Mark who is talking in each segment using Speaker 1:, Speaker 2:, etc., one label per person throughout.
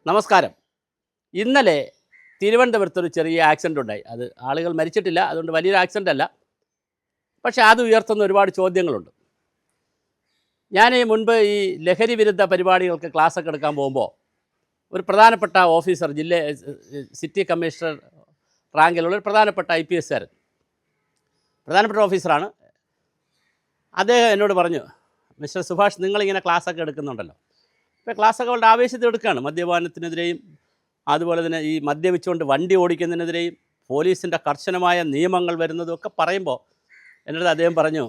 Speaker 1: നമസ്കാരം. ഇന്നലെ തിരുവനന്തപുരത്തൊരു ചെറിയ ആക്സിഡൻ്റ് ഉണ്ടായി. അത് ആളുകൾ മരിച്ചിട്ടില്ല, അതുകൊണ്ട് വലിയൊരു ആക്സിഡൻ്റ് അല്ല. പക്ഷേ അത് ഉയർത്തുന്ന ഒരുപാട് ചോദ്യങ്ങളുണ്ട്. ഞാൻ മുൻപ് ഈ ലഹരി വിരുദ്ധ പരിപാടികൾക്ക് ക്ലാസ്സൊക്കെ എടുക്കാൻ പോകുമ്പോൾ ഒരു പ്രധാനപ്പെട്ട ഓഫീസർ, സിറ്റി കമ്മീഷണർ റാങ്കിലുള്ള ഒരു പ്രധാനപ്പെട്ട IPS കാരൻ, പ്രധാനപ്പെട്ട ഓഫീസറാണ്. അദ്ദേഹം എന്നോട് പറഞ്ഞു, മിസ്റ്റർ സുഭാഷ്, നിങ്ങളിങ്ങനെ ക്ലാസ്സൊക്കെ എടുക്കുന്നുണ്ടല്ലോ. ഇപ്പോൾ ക്ലാസ്സൊക്കെ വളരെ ആവേശത്തിൽ എടുക്കുകയാണ്. മദ്യപാനത്തിനെതിരെയും അതുപോലെ തന്നെ ഈ മദ്യപിച്ചുകൊണ്ട് വണ്ടി ഓടിക്കുന്നതിനെതിരെയും പോലീസിൻ്റെ കർശനമായ നിയമങ്ങൾ വരുന്നതും ഒക്കെ പറയുമ്പോൾ എന്നോട് അദ്ദേഹം പറഞ്ഞു,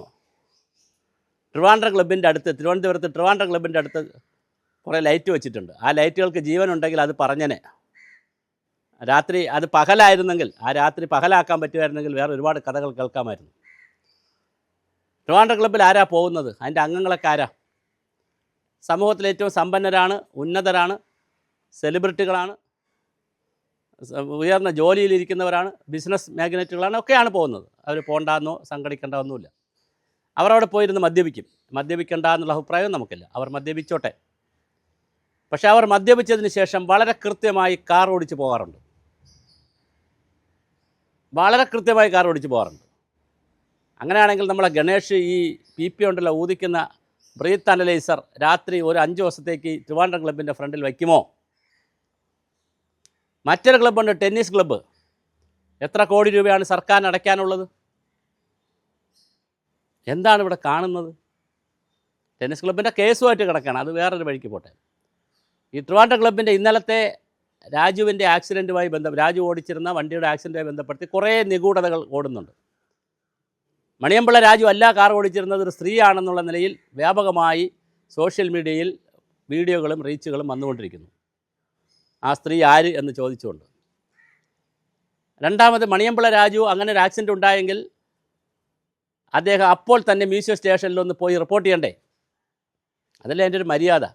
Speaker 1: തിരുവനന്തപുരത്ത് ട്രിവാൻഡ്രം ക്ലബിൻ്റെ അടുത്ത് കുറേ ലൈറ്റ് വെച്ചിട്ടുണ്ട്. ആ ലൈറ്റുകൾക്ക് ജീവനുണ്ടെങ്കിൽ അത് പറഞ്ഞനെ. രാത്രി അത് പകലായിരുന്നെങ്കിൽ, ആ രാത്രി പകലാക്കാൻ പറ്റുമായിരുന്നെങ്കിൽ വേറെ ഒരുപാട് കഥകൾ കേൾക്കാമായിരുന്നു. ട്രിവാൻഡ്രം ക്ലബ്ബിൽ ആരാ പോകുന്നത്? അതിൻ്റെ അംഗങ്ങളൊക്കെ ആരാ? സമൂഹത്തിലെ ഏറ്റവും സമ്പന്നരാണ്, ഉന്നതരാണ്, സെലിബ്രിറ്റികളാണ്, ഉയർന്ന ജോലിയിലിരിക്കുന്നവരാണ്, ബിസിനസ് മാഗ്നറ്റുകളാണ്, ഒക്കെയാണ് പോകുന്നത്. അവർ പോകണ്ടെന്നോ സംഘടിക്കേണ്ടതൊന്നുമില്ല. അവരവിടെ പോയിരുന്ന് മദ്യപിക്കണ്ട എന്നുള്ള അഭിപ്രായവും നമുക്കില്ല. അവർ മദ്യപിച്ചോട്ടെ. പക്ഷേ അവർ മദ്യപിച്ചതിന് ശേഷം വളരെ കൃത്യമായി കാർ ഓടിച്ച് പോകാറുണ്ട്. അങ്ങനെയാണെങ്കിൽ നമ്മളെ ഗണേഷ് ഈ PP ഉണ്ടല്ലോ, ഊതിക്കുന്ന ബ്രീത്ത് അനലൈസർ രാത്രി ഒരു 5 ദിവസത്തേക്ക് ട്രിവാൻഡ്രം ക്ലബിൻ്റെ ഫ്രണ്ടിൽ വയ്ക്കുമോ? മറ്റൊരു ക്ലബ്ബുണ്ട്, ടെന്നീസ് ക്ലബ്ബ്. എത്ര കോടി രൂപയാണ് സർക്കാരിന് അടയ്ക്കാനുള്ളത്? എന്താണ് ഇവിടെ കാണുന്നത്? ടെന്നീസ് ക്ലബിൻ്റെ കേസുമായിട്ട് കിടക്കുകയാണ്. അത് വേറൊരു വഴിക്ക് പോട്ടെ. ഈ ട്രിവാൻഡ്രം ക്ലബിൻ്റെ ഇന്നലത്തെ രാജുവിൻ്റെ ആക്സിഡൻറ്റുമായി രാജു ഓടിച്ചിരുന്ന വണ്ടിയുടെ ആക്സിഡൻറ്റുമായി ബന്ധപ്പെടുത്തി കുറേ നിഗൂഢതകൾ ഓടുന്നുണ്ട്. മണിയമ്പിള്ള രാജു അല്ല കാർ ഓടിച്ചിരുന്നത്, ഒരു സ്ത്രീയാണെന്നുള്ള നിലയിൽ വ്യാപകമായി സോഷ്യൽ മീഡിയയിൽ വീഡിയോകളും റീച്ചുകളും വന്നുകൊണ്ടിരിക്കുന്നു. ആ സ്ത്രീ ആര് എന്ന് ചോദിച്ചുകൊണ്ട്. രണ്ടാമത്, മണിയമ്പിള്ള രാജു അങ്ങനെ ഒരു ആക്സിഡൻറ്റ് ഉണ്ടായെങ്കിൽ അദ്ദേഹം അപ്പോൾ തന്നെ മ്യൂസിയം സ്റ്റേഷനിലൊന്ന് പോയി റിപ്പോർട്ട് ചെയ്യണ്ടേ? അതല്ലേ എൻ്റെ ഒരു മര്യാദ.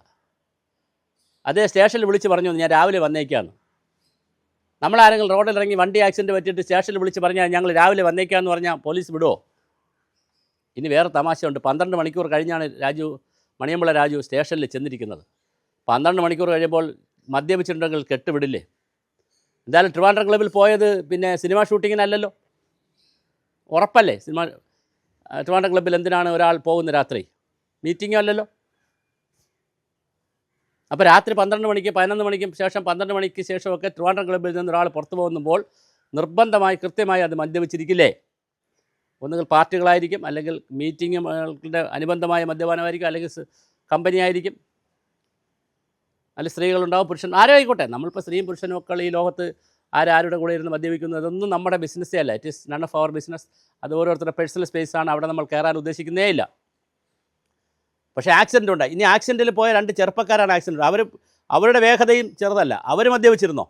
Speaker 1: അദ്ദേഹം സ്റ്റേഷനിൽ വിളിച്ച് പറഞ്ഞു, ഞാൻ രാവിലെ വന്നേക്കാമെന്ന്. നമ്മളാരെങ്കിലും റോഡിലിറങ്ങി വണ്ടി ആക്സിഡൻറ്റ് പറ്റിയിട്ട് സ്റ്റേഷനിൽ വിളിച്ച് പറഞ്ഞാൽ ഞങ്ങൾ രാവിലെ വന്നേക്കാമെന്ന് പറഞ്ഞാൽ പോലീസ് വിടുമോ? ഇനി വേറെ തമാശയുണ്ട്. 12 മണിക്കൂർ കഴിഞ്ഞാണ് മണിയമ്പിള്ള രാജു സ്റ്റേഷനിൽ ചെന്നിരിക്കുന്നത്. 12 മണിക്കൂർ കഴിയുമ്പോൾ മദ്യപിച്ചിട്ടുണ്ടെങ്കിൽ കെട്ടുവിടില്ലേ? എന്തായാലും ട്രിവാൻഡ്രം ക്ലബ്ബിൽ പോയത് പിന്നെ സിനിമ ഷൂട്ടിങ്ങിനല്ലല്ലോ, ഉറപ്പല്ലേ? ട്രിവാൻഡ്രം ക്ലബ്ബിൽ എന്തിനാണ് ഒരാൾ പോകുന്നത് രാത്രി? മീറ്റിങ്ങും അല്ലല്ലോ. അപ്പോൾ രാത്രി 12 മണിക്ക് 11 മണിക്ക് ശേഷം 12 മണിക്ക് ശേഷമൊക്കെ ട്രിവാൻഡ്രം ക്ലബ്ബിൽ നിന്ന് ഒരാൾ പുറത്തു പോകുമ്പോൾ നിർബന്ധമായി കൃത്യമായി അത് മദ്യപിച്ചിരിക്കില്ലേ? ഒന്നുകിൽ പാർട്ടികളായിരിക്കും, അല്ലെങ്കിൽ മീറ്റിങ്ങുകളുടെ അനുബന്ധമായ മദ്യപാനമായിരിക്കും, അല്ലെങ്കിൽ കമ്പനി ആയിരിക്കും, അല്ലെങ്കിൽ സ്ത്രീകളുണ്ടാവും, പുരുഷൻ ആരും ആയിക്കോട്ടെ. നമ്മളിപ്പോൾ സ്ത്രീയും പുരുഷനും ഒക്കെ ഈ ലോകത്ത് ആരുടെ കൂടെ ഇരുന്ന് മദ്യപിക്കുന്നത്, അതൊന്നും നമ്മുടെ ബിസിനസ്സേ അല്ല. It is none of our business. അത് ഓരോരുത്തരുടെ പേഴ്സണൽ സ്പേസാണ്. അവിടെ നമ്മൾ കയറാൻ ഉദ്ദേശിക്കുന്നേ ഇല്ല. പക്ഷേ ആക്സിഡൻ്റ് ഉണ്ടായി. ഇനി ആക്സിഡൻറ്റിൽ പോയ 2 ചെറുപ്പക്കാരാണ് ആക്സിഡൻറ്റ്. അവരുടെ വേഗതയും ചെറുതല്ല. അവർ മദ്യപിച്ചിരുന്നോ?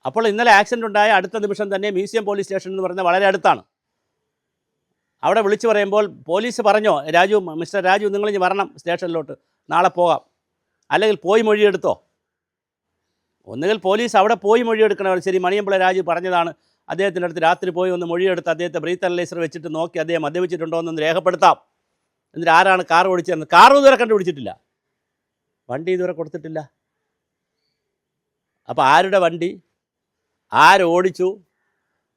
Speaker 1: അപ്പോൾ ഇന്നലെ ആക്സിഡൻ്റ് ഉണ്ടായ അടുത്ത നിമിഷം തന്നെ മ്യൂസിയം പോലീസ് സ്റ്റേഷൻ എന്ന് പറഞ്ഞാൽ വളരെ അടുത്താണ്. അവിടെ വിളിച്ചു പറയുമ്പോൾ പോലീസ് പറഞ്ഞോ, മിസ്റ്റർ രാജു നിങ്ങളിഞ്ഞ് വരണം സ്റ്റേഷനിലോട്ട്, നാളെ പോകാം, അല്ലെങ്കിൽ പോയി മൊഴിയെടുത്തോ? ഒന്നുകിൽ പോലീസ് അവിടെ പോയി മൊഴിയെടുക്കണം. ശരി, മണിയമ്പിള്ള രാജു പറഞ്ഞതാണ്, അദ്ദേഹത്തിൻ്റെ അടുത്ത് രാത്രി പോയി ഒന്ന് മൊഴിയെടുത്ത് അദ്ദേഹത്തെ ബ്രീത്ത് അനലൈസർ വെച്ചിട്ട് നോക്കി അദ്ദേഹം മദ്യപിച്ചിട്ടുണ്ടോ എന്നൊന്ന് രേഖപ്പെടുത്താം. എന്നിട്ട് ആരാണ് കാർ ഓടിച്ചതെന്ന് കാറും ഇതുവരെ കണ്ടുപിടിച്ചിട്ടില്ല, വണ്ടി ഇതുവരെ കൊടുത്തിട്ടില്ല. അപ്പോൾ ആരുടെ വണ്ടി, ആരോടിച്ചു?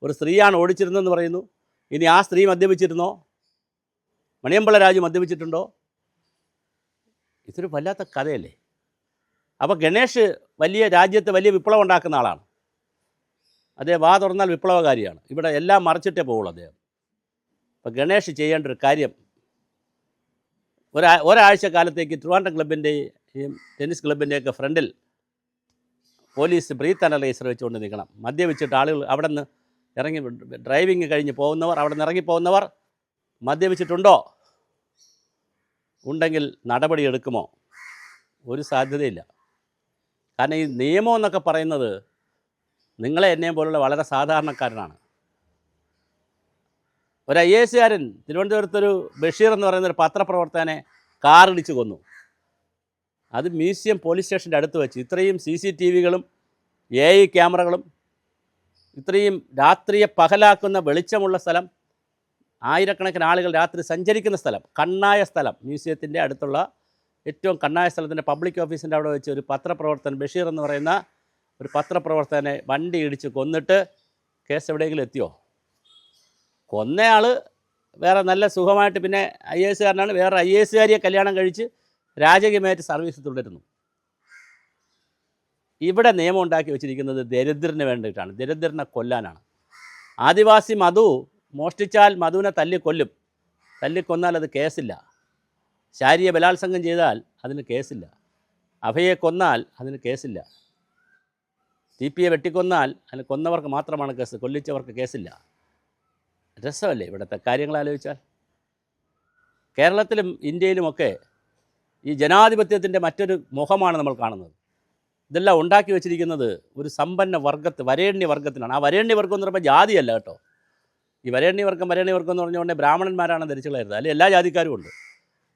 Speaker 1: ഒരു സ്ത്രീയാണ് ഓടിച്ചിരുന്നതെന്ന് പറയുന്നു. ഇനി ആ സ്ത്രീ മദ്യപിച്ചിരുന്നോ? മണിയമ്പിള്ള രാജു മദ്യപിച്ചിട്ടുണ്ടോ? ഇതൊരു വല്ലാത്ത കഥയല്ലേ? അപ്പോൾ ഗണേഷ് രാജ്യത്ത് വലിയ വിപ്ലവം ഉണ്ടാക്കുന്ന ആളാണ്. അദ്ദേഹം വാ തുറന്നാൽ വിപ്ലവകാരിയാണ്. ഇവിടെ എല്ലാം മറിച്ചിട്ടേ പോകുള്ളൂ അദ്ദേഹം. അപ്പോൾ ഗണേഷ് ചെയ്യേണ്ട ഒരു കാര്യം, ഒരാഴ്ച കാലത്തേക്ക് ട്രിവാൻഡ്രം ക്ലബിൻ്റെയും ടെന്നീസ് ക്ലബിൻ്റെയൊക്കെ ഫ്രണ്ടിൽ പോലീസ് ബ്രീത്ത് അനലൈസർ വെച്ചുകൊണ്ട് നിൽക്കണം. മദ്യപിച്ചിട്ട് ആളുകൾ അവിടെ നിന്ന് ഇറങ്ങി, ഡ്രൈവിങ് കഴിഞ്ഞ് പോകുന്നവർ, അവിടെ നിന്ന് ഇറങ്ങിപ്പോകുന്നവർ മദ്യപിച്ചിട്ടുണ്ടോ? ഉണ്ടെങ്കിൽ നടപടി എടുക്കുമോ? ഒരു സാധ്യതയില്ല. കാരണം ഈ നിയമം എന്നൊക്കെ പറയുന്നത് നിങ്ങളെ എന്നെയും പോലുള്ള വളരെ സാധാരണക്കാരനാണ്. ഒരു IAS കാരൻ തിരുവനന്തപുരത്തൊരു ബഷീർ എന്ന് പറയുന്നൊരു പത്രപ്രവർത്തകനെ കാറിടിച്ച് കൊന്നു. അത് മ്യൂസിയം പോലീസ് സ്റ്റേഷൻ്റെ അടുത്ത് വെച്ച്. ഇത്രയും CCTVകളും AI ക്യാമറകളും, ഇത്രയും രാത്രിയെ പകലാക്കുന്ന വെളിച്ചമുള്ള സ്ഥലം, ആയിരക്കണക്കിന് ആളുകൾ രാത്രി സഞ്ചരിക്കുന്ന സ്ഥലം, കണ്ണായ സ്ഥലം, മ്യൂസിയത്തിൻ്റെ അടുത്തുള്ള ഏറ്റവും കണ്ണായ സ്ഥലത്തിൻ്റെ പബ്ലിക് ഓഫീസിൻ്റെ അവിടെ വെച്ച് ഒരു പത്രപ്രവർത്തകൻ ബഷീർ എന്ന് പറയുന്ന ഒരു പത്രപ്രവർത്തകനെ വണ്ടി ഇടിച്ച് കൊന്നിട്ട് കേസ് എവിടെയെങ്കിലും എത്തിയോ? കൊന്നയാൾ വേറെ നല്ല സുഖമായിട്ട് പിന്നെ IAS കാരനാണ്, വേറെ IAS കാരിയെ കല്യാണം കഴിച്ച് രാജകീയമായിട്ട് സർവീസ് തുടരുന്നു. ഇവിടെ നിയമം ഉണ്ടാക്കി വെച്ചിരിക്കുന്നത് ദരിദ്രന് വേണ്ടിയിട്ടാണ്, ദരിദ്രനെ കൊല്ലാനാണ്. ആദിവാസി മധു മോഷ്ടിച്ചാൽ മധുവിനെ തല്ലിക്കൊല്ലും, തല്ലിക്കൊന്നാൽ അത് കേസില്ല. ശാരീരിക ബലാത്സംഗം ചെയ്താൽ അതിന് കേസില്ല. അഭയെ കൊന്നാൽ അതിന് കേസില്ല. TP വെട്ടിക്കൊന്നാൽ അതിന് കൊന്നവർക്ക് മാത്രമാണ് കേസ്, കൊല്ലിച്ചവർക്ക് കേസില്ല. രസമല്ലേ ഇവിടുത്തെ കാര്യങ്ങൾ ആലോചിച്ചാൽ? കേരളത്തിലും ഇന്ത്യയിലുമൊക്കെ ഈ ജനാധിപത്യത്തിൻ്റെ മറ്റൊരു മുഖമാണ് നമ്മൾ കാണുന്നത്. ഇതെല്ലാം ഉണ്ടാക്കി വെച്ചിരിക്കുന്നത് ഒരു സമ്പന്ന വരേണ്യ വർഗത്തിനാണ്. ആ വരേണ്യ വർഗം എന്ന് പറയുമ്പോൾ ജാതിയല്ല കേട്ടോ. ഈ വരേണ്യ വർഗം എന്ന് പറഞ്ഞുകൊണ്ട് ബ്രാഹ്മണന്മാരാണ് ധരിച്ചു കളയരുത്. അല്ലെങ്കിൽ എല്ലാ ജാതിക്കാരും ഉണ്ട്.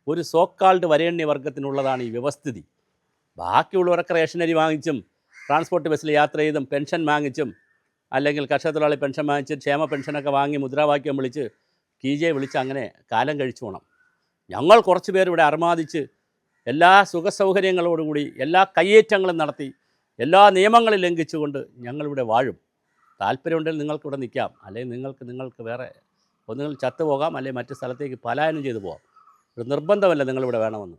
Speaker 1: ഒരു സോക്കാൾഡ് വരേണ്യ വർഗത്തിനുള്ളതാണ് ഈ വ്യവസ്ഥിതി. ബാക്കിയുള്ളവരൊക്കെ റേഷനരി വാങ്ങിച്ചും ട്രാൻസ്പോർട്ട് ബസ്സിൽ യാത്ര ചെയ്തും പെൻഷൻ വാങ്ങിച്ചും അല്ലെങ്കിൽ കർഷകത്തൊഴിലാളി പെൻഷൻ വാങ്ങിച്ച് ക്ഷേമ പെൻഷനൊക്കെ വാങ്ങി മുദ്രാവാക്യം വിളിച്ച് കീജയെ വിളിച്ച് അങ്ങനെ കാലം കഴിച്ചു പോകണം. ഞങ്ങൾ കുറച്ച് പേർ ഇവിടെ അർമാദിച്ച് എല്ലാ സുഖസൗകര്യങ്ങളോടുകൂടി എല്ലാ കയ്യേറ്റങ്ങളും നടത്തി എല്ലാ നിയമങ്ങളും ലംഘിച്ചുകൊണ്ട് ഞങ്ങളിവിടെ വാഴും. താല്പര്യമുണ്ടെങ്കിൽ നിങ്ങൾക്കിവിടെ നിൽക്കാം, അല്ലെങ്കിൽ നിങ്ങൾക്ക് വേറെ ഒന്നുകിൽ ചത്തുപോകാം, അല്ലെങ്കിൽ മറ്റു സ്ഥലത്തേക്ക് പലായനം ചെയ്തു പോകാം. ഒരു നിർബന്ധമല്ല നിങ്ങളിവിടെ വേണമെന്ന്.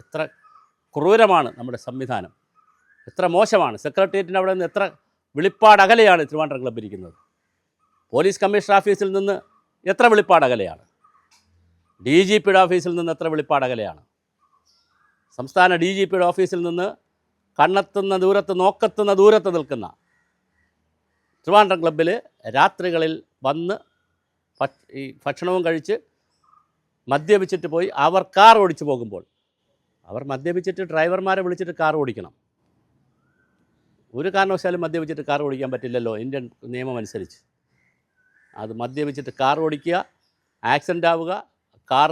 Speaker 1: എത്ര ക്രൂരമാണ് നമ്മുടെ സംവിധാനം, എത്ര മോശമാണ്. സെക്രട്ടേറിയറ്റിൻ്റെ അവിടെ നിന്ന് എത്ര വെളിപ്പാടകലെയാണ് ട്രിവാൻഡ്രം ക്ലബ്ബ് ഇരിക്കുന്നത്. പോലീസ് കമ്മീഷണർ ഓഫീസിൽ നിന്ന് എത്ര വെളിപ്പാടകലെയാണ്. DGPയുടെ ഓഫീസിൽ നിന്ന് എത്ര വെളിപ്പാടകലെയാണ്. സംസ്ഥാന DGPയുടെ ഓഫീസിൽ നിന്ന് കണ്ണെത്തുന്ന ദൂരത്ത് നോക്കെത്തുന്ന ദൂരത്ത് നിൽക്കുന്ന ട്രിവാൻഡ്രം ക്ലബ്ബിൽ രാത്രികളിൽ വന്ന് ഈ ഭക്ഷണവും കഴിച്ച് മദ്യപിച്ചിട്ട് പോയി അവർ കാർ ഓടിച്ചു പോകുമ്പോൾ, അവർ മദ്യപിച്ചിട്ട് ഡ്രൈവർമാരെ വിളിച്ചിട്ട് കാർ ഓടിക്കണം. ഒരു കാരണവശാലും മദ്യപിച്ചിട്ട് കാർ ഓടിക്കാൻ പറ്റില്ലല്ലോ ഇന്ത്യൻ നിയമം അനുസരിച്ച്. അത് മദ്യപിച്ചിട്ട് കാർ ഓടിക്കുക, ആക്സിഡൻ്റ് ആവുക, കാർ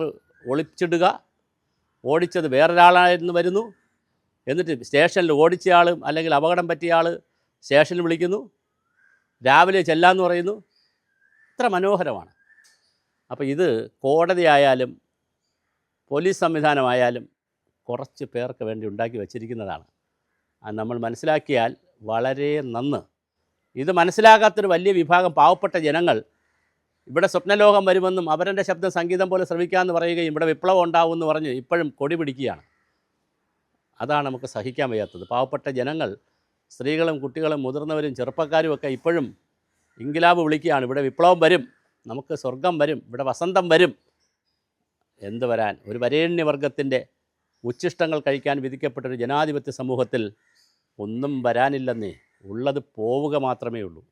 Speaker 1: ഒളിച്ചിടുക, ഓടിച്ചത് വേറൊരാളായിരുന്നു വരുന്നു, എന്നിട്ട് സ്റ്റേഷനിൽ ഓടിച്ചയാളും അല്ലെങ്കിൽ അപകടം പറ്റിയ ആൾ സ്റ്റേഷനിൽ വിളിക്കുന്നു, രാവിലെ ചെല്ലാമെന്ന് പറയുന്നു. ഇത്ര മനോഹരമാണ്. അപ്പോൾ ഇത് കോടതിയായാലും പോലീസ് സംവിധാനമായാലും കുറച്ച് പേർക്ക് വേണ്ടി ഉണ്ടാക്കി വച്ചിരിക്കുന്നതാണ്. അത് നമ്മൾ മനസ്സിലാക്കിയാൽ വളരെ നന്ന്. ഇത് മനസ്സിലാകാത്തൊരു വലിയ വിഭാഗം പാവപ്പെട്ട ജനങ്ങൾ ഇവിടെ സ്വപ്നലോകം വരുമെന്നും അവരുടെ ശബ്ദം സംഗീതം പോലെ ശ്രവിക്കാമെന്ന് പറയുകയും ഇവിടെ വിപ്ലവം ഉണ്ടാവുമെന്ന് പറഞ്ഞ് ഇപ്പോഴും കൊടി പിടിക്കുകയാണ്. അതാണ് നമുക്ക് സഹിക്കാൻ വയ്യാത്തത്. പാവപ്പെട്ട ജനങ്ങൾ, സ്ത്രീകളും കുട്ടികളും മുതിർന്നവരും ചെറുപ്പക്കാരും ഒക്കെ ഇപ്പോഴും ഇൻകിലാബ് വിളിക്കുകയാണ്. ഇവിടെ വിപ്ലവം വരും, നമുക്ക് സ്വർഗം വരും, ഇവിടെ വസന്തം വരും. എന്ത് വരാൻ? ഒരു വരേണ്യവർഗത്തിൻ്റെ ഉച്ഛിഷ്ടങ്ങൾ കഴിക്കാൻ വിധിക്കപ്പെട്ടൊരു ജനാധിപത്യ സമൂഹത്തിൽ ഒന്നും വരാനില്ലെന്നേ, ഉള്ളത് പോവുക മാത്രമേ ഉള്ളൂ.